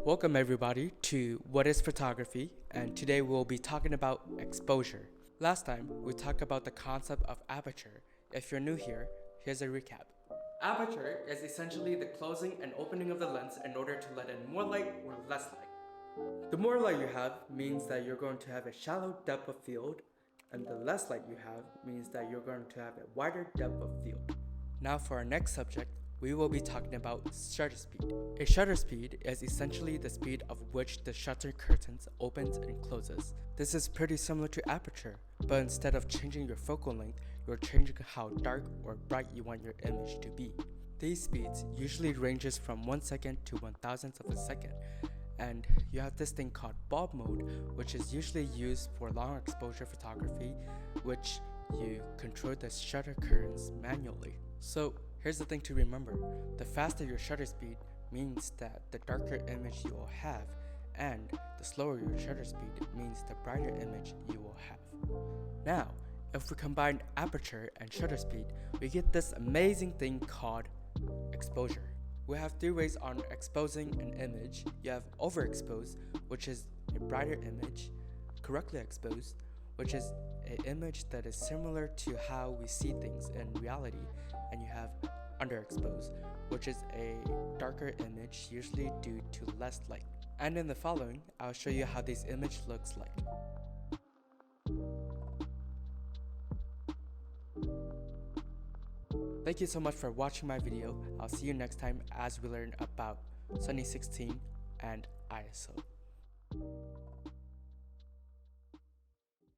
Welcome everybody to What is Photography, and today we'll be talking about exposure. Last time we talked about the concept of aperture. If you're new here, here's a recap. Aperture is essentially the closing and opening of the lens in order to let in more light or less light. The more light you have means that you're going to have a shallow depth of field, and the less light you have means that you're going to have a wider depth of field. Now for our next subject, we will be talking about shutter speed. A shutter speed is essentially the speed of which the shutter curtains opens and closes. This is pretty similar to aperture, but instead of changing your focal length, you're changing how dark or bright you want your image to be. These speeds usually ranges from 1 second to 1,000th of a second, and you have this thing called bulb mode, which is usually used for long exposure photography, which you control the shutter curtains manually. So here's the thing to remember: the faster your shutter speed means that the darker image you will have, and the slower your shutter speed means the brighter image you will have. Now, if we combine aperture and shutter speed, we get this amazing thing called exposure. We have three ways on exposing an image. You have overexposed, which is a brighter image; correctly exposed, which is an image that is similar to how we see things in reality; and you have underexposed, which is a darker image, usually due to less light. And in the following, I'll show you how this image looks like. Thank you so much for watching my video. I'll see you next time as we learn about Sunny 16 and ISO.